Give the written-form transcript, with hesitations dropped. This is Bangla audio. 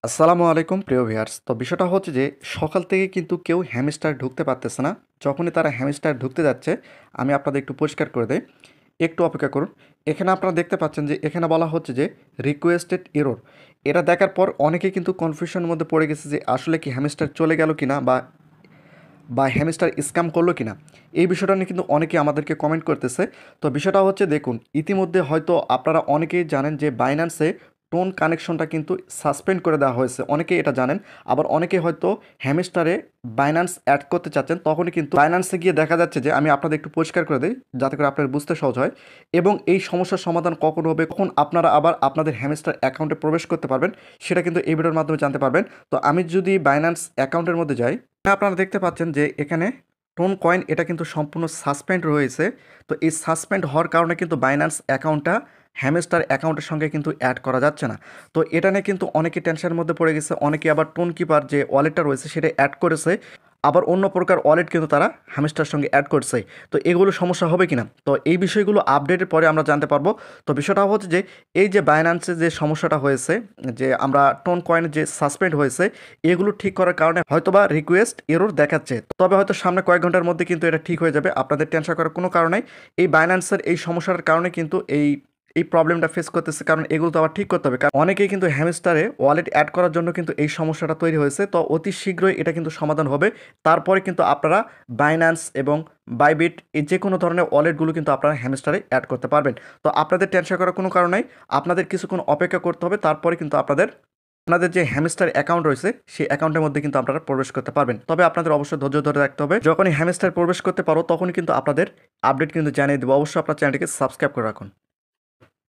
আসসালামু আলাইকুম প্রিয় ভিউয়ার্স। তো বিষয়টা হচ্ছে যে সকাল থেকে কিন্তু কেউ হ্যামস্টার ঢুকতে পারতেছে না। যখনই তারা হ্যামস্টার ঢুকতে যাচ্ছে, আমি আপনাদের একটু পরিষ্কার করে দেই। একটু অপেক্ষা করুন। এখানে আপনারা দেখতে পাচ্ছেন যে এখানে বলা হচ্ছে যে রিকোয়েস্টেড এরর। এটা দেখার পর অনেকেই কিন্তু কনফিউশনের মধ্যে পড়ে গেছে যে আসলে কি হ্যামস্টার চলে গেল কিনা বা হ্যামস্টার স্ক্যাম করলো কিনা। এই বিষয়টা নিয়ে কিন্তু অনেকেই আমাদেরকে কমেন্ট করতেছে। তো বিষয়টা হচ্ছে দেখুন, ইতিমধ্যে হয়তো আপনারা অনেকেই জানেন যে বাইন্যান্সে টোন কানেকশনটা কিন্তু সাসপেন্ড করে দেওয়া হয়েছে। অনেকেই এটা জানেন। আবার অনেকেই হয়তো হ্যামস্টারে বাইন্যান্স অ্যাড করতে চাচ্ছেন, তখনই কিন্তু বাইন্যান্সে গিয়ে দেখা যাচ্ছে যে আমি আপনাদের একটু পরিষ্কার করে দিই যাতে করে আপনার বুঝতে সহজ হয়। এবং এই সমস্যার সমাধান কখন হবে, কখন আপনারা আবার আপনাদের হ্যামস্টার অ্যাকাউন্টে প্রবেশ করতে পারবেন, সেটা কিন্তু এই ভিডিওর মাধ্যমে জানতে পারবেন। তো আমি যদি বাইন্যান্স অ্যাকাউন্টের মধ্যে যাই, আপনারা দেখতে পাচ্ছেন যে এখানে টোন কয়েন এটা কিন্তু সম্পূর্ণ সাসপেন্ড রয়েছে। তো এই সাসপেন্ড হওয়ার কারণে কিন্তু বাইন্যান্স অ্যাকাউন্টটা হ্যামস্টার অ্যাকাউন্টের সঙ্গে কিন্তু অ্যাড করা যাচ্ছে না। তো এটা নিয়ে কিন্তু অনেকে টেনশনের মধ্যে পড়ে গেছে। অনেকে আবার টোন কিপার যে ওয়ালেটটা রয়েছে সেটা অ্যাড করেছে, আবার অন্য প্রকার ওয়ালেট কিন্তু তারা হ্যামস্টার সঙ্গে অ্যাড করছে। তো এগুলো সমস্যা হবে কিনা, তো এই বিষয়গুলো আপডেটের পরে আমরা জানতে পারবো। তো বিষয়টা হচ্ছে যে এই যে বাইন্যান্সে যে সমস্যাটা হয়েছে, যে আমরা টোন কয়েন যে সাসপেন্ড হয়েছে, এগুলো ঠিক করার কারণে হয়তোবা রিকোয়েস্ট এরর দেখাচ্ছে। তবে হয়তো সামনে কয়েক ঘন্টার মধ্যে কিন্তু এটা ঠিক হয়ে যাবে। আপনাদের টেনশন করার কোনো কারণ নেই। এই বাইন্যান্সের এই সমস্যার কারণে কিন্তু এই প্রবলেমটা ফেস করতেছে, কারণ এগুলো তো আবার ঠিক করতে হবে। কারণ অনেকেই কিন্তু হ্যামস্টারে ওয়ালেট অ্যাড করার জন্য কিন্তু এই সমস্যাটা তৈরি হয়েছে। তো অতি শীঘ্রই এটা কিন্তু সমাধান হবে। তারপরে কিন্তু আপনারা বাইন্যান্স এবং বাইবিট এই যে কোনো ধরনের ওয়ালেটগুলো কিন্তু আপনারা হ্যামস্টারে অ্যাড করতে পারবেন। তো আপনাদের টেনশন করার কোনো কারণ নেই। আপনাদের কিছুক্ষণ অপেক্ষা করতে হবে, তারপরে কিন্তু আপনাদের আপনাদের যে হ্যামস্টার অ্যাকাউন্ট রয়েছে সেই অ্যাকাউন্টের মধ্যে কিন্তু আপনারা প্রবেশ করতে পারবেন। তবে আপনাদের অবশ্যই ধৈর্য ধরে রাখতে হবে। যখনই হ্যামস্টার প্রবেশ করতে পারো তখনই কিন্তু আপনাদের আপডেট কিন্তু জানিয়ে দেবো। অবশ্যই আপনার চ্যানেলটিকে সাবস্ক্রাইব করে রাখুন।